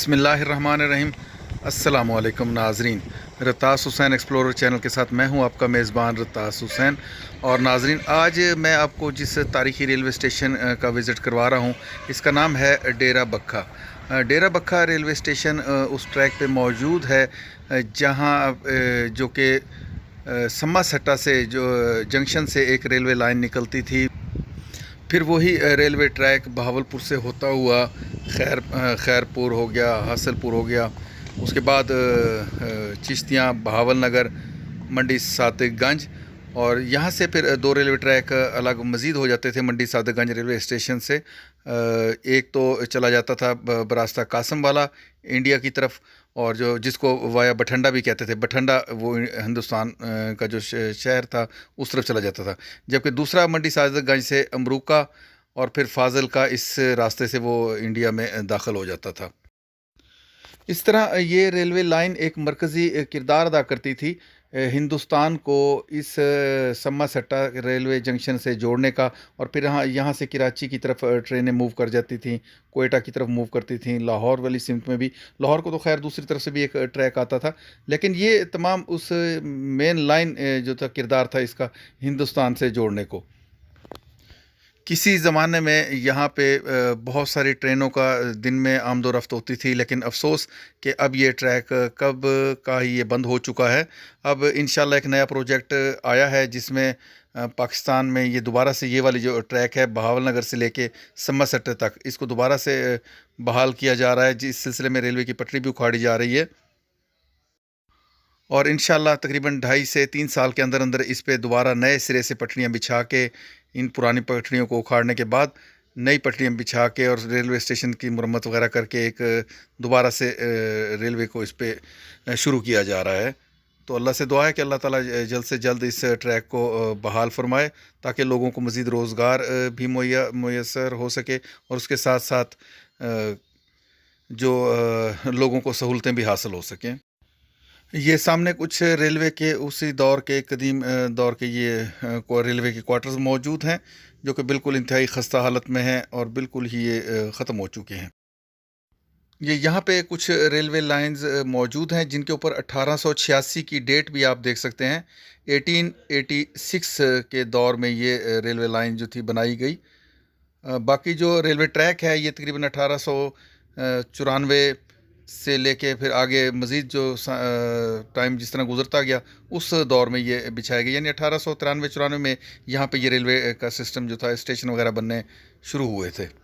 बिस्मिल्लाहिर्रहमानिर्रहीम। अस्सलामुअलैकुम नाजरीन, रतास हुसैन एक्सप्लोरर चैनल के साथ मैं हूं आपका मेज़बान रतास हुसैन। और नाजरीन, आज मैं आपको जिस तारीख़ी रेलवे स्टेशन का विज़िट करवा रहा हूं, इसका नाम है डेरा बक्खा। डेरा बक्खा रेलवे स्टेशन उस ट्रैक पे मौजूद है जहां जो कि सम्मा सट्टा से जो जंक्शन से एक रेलवे लाइन निकलती थी, फिर वही रेलवे ट्रैक बहावलपुर से होता हुआ खैरपुर हो गया, हासलपुर हो गया, उसके बाद चिश्तियाँ, बहावल नगर, मंडी सादिकगंज, और यहाँ से फिर दो रेलवे ट्रैक अलग मज़ीद हो जाते थे मंडी सादिकगंज रेलवे स्टेशन से। एक तो चला जाता था बरास्ता कासम वाला इंडिया की तरफ, और जो जिसको वाया बठंडा भी कहते थे, बठंडा वो हिंदुस्तान का जो शहर था उस तरफ चला जाता था। जबकि दूसरा मंडी सादिकगंज से अमरूका और फिर फाजिल का इस रास्ते से वो इंडिया में दाखिल हो जाता था। इस तरह ये रेलवे लाइन एक मरकज़ी किरदार अदा करती थी हिंदुस्तान को इस सम्मा सट्टा रेलवे जंक्शन से जोड़ने का। और फिर यहाँ से कराची की तरफ ट्रेनें मूव कर जाती थीं, कोयटा की तरफ मूव करती थीं, लाहौर वाली सिमत में भी। लाहौर को तो खैर दूसरी तरफ से भी एक ट्रैक आता था, लेकिन ये तमाम उस मेन लाइन जो था किरदार था इसका हिंदुस्तान से जोड़ने को। किसी ज़माने में यहाँ पे बहुत सारी ट्रेनों का दिन में आमदोरफ्त होती थी, लेकिन अफसोस कि अब ये ट्रैक कब का ही ये बंद हो चुका है। अब इंशाल्लाह एक नया प्रोजेक्ट आया है जिसमें पाकिस्तान में ये दोबारा से ये वाली जो ट्रैक है बहावल नगर से लेके सम्मा सट्टे तक, इसको दोबारा से बहाल किया जा रहा है। जिस सिलसिले में रेलवे की पटरी भी उखाड़ी जा रही है, और इंशाल्लाह तकरीबन 2.5 से 3 साल के अंदर अंदर इस पे दोबारा नए सिरे से पटरियाँ बिछा के, इन पुरानी पटरियों को उखाड़ने के बाद नई पटरियाँ बिछा के और रेलवे स्टेशन की मुरम्मत वगैरह करके एक दोबारा से रेलवे को इस पे शुरू किया जा रहा है। तो अल्लाह से दुआ है कि अल्लाह ताला जल्द से जल्द इस ट्रैक को बहाल फरमाए, ताकि लोगों को मज़ीद रोज़गार भी मुयस्सर हो सके, और उसके साथ साथ जो लोगों को सहूलतें भी हासिल हो सकें। ये सामने कुछ रेलवे के उसी दौर के कदीम दौर के ये रेलवे के क्वार्टर्स मौजूद हैं, जो कि बिल्कुल इंतहाई ख़स्ता हालत में हैं और बिल्कुल ही ये ख़त्म हो चुके हैं। ये यहाँ पे कुछ रेलवे लाइंस मौजूद हैं जिनके ऊपर 1886 की डेट भी आप देख सकते हैं। 1886 के दौर में ये रेलवे लाइन जो थी बनाई गई। बाकी जो रेलवे ट्रैक है ये तकरीबन 1894 से लेके फिर आगे मज़ीद जो टाइम जिस तरह गुजरता गया उस दौर में ये बिछाया गया, यानी 1893-94 में यहाँ पे ये रेलवे का सिस्टम जो था, स्टेशन वगैरह बनने शुरू हुए थे।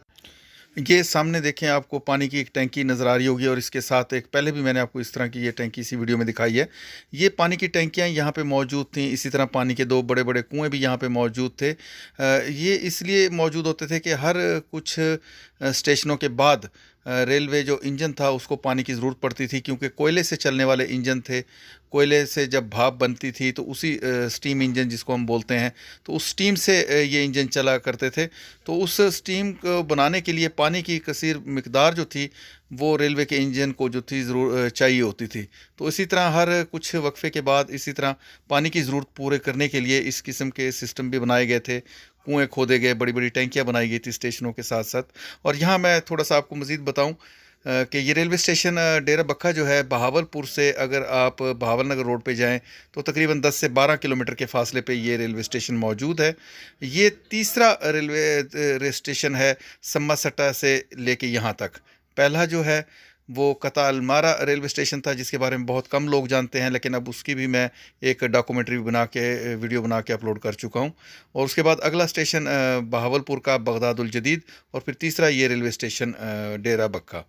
ये सामने देखें, आपको पानी की एक टैंकी नज़र आ रही होगी, और इसके साथ एक पहले भी मैंने आपको इस तरह की ये टैंकी इसी वीडियो में दिखाई है। ये पानी की टैंकियाँ यहाँ पे मौजूद थीं। इसी तरह पानी के दो बड़े बड़े कुएँ भी यहाँ पे मौजूद थे। ये इसलिए मौजूद होते थे कि हर कुछ स्टेशनों के बाद रेलवे जो इंजन था उसको पानी की ज़रूरत पड़ती थी, क्योंकि कोयले से चलने वाले इंजन थे। कोयले से जब भाप बनती थी तो उसी स्टीम इंजन जिसको हम बोलते हैं, तो उस स्टीम से ये इंजन चला करते थे। तो उस स्टीम को बनाने के लिए पानी की कसीर मिकदार जो थी वो रेलवे के इंजन को जो थी ज़रूर चाहिए होती थी। तो इसी तरह हर कुछ वक्फे के बाद इसी तरह पानी की ज़रूरत पूरे करने के लिए इस किस्म के सिस्टम भी बनाए गए थे। कुएँ खोदे गए, बड़ी बड़ी टैंकियाँ बनाई गई थी स्टेशनों के साथ साथ। और यहाँ मैं थोड़ा सा आपको मज़ीद बताऊँ कि ये रेलवे स्टेशन डेरा बक्खा जो है, बहावलपुर से अगर आप बहावल नगर रोड पे जाएं तो तकरीबन 10 से 12 किलोमीटर के फासले पे ये रेलवे स्टेशन मौजूद है। ये तीसरा रेलवे स्टेशन है सम्मा सट्टा से लेके यहाँ तक। पहला जो है वो कता अलमारा रेलवे स्टेशन था, जिसके बारे में बहुत कम लोग जानते हैं, लेकिन अब उसकी भी मैं एक डॉक्यूमेंट्री बना के, वीडियो बना के अपलोड कर चुका हूँ। और उसके बाद अगला स्टेशन बहावलपुर का बगदादुल जदीद, और फिर तीसरा ये रेलवे स्टेशन डेरा बक्खा।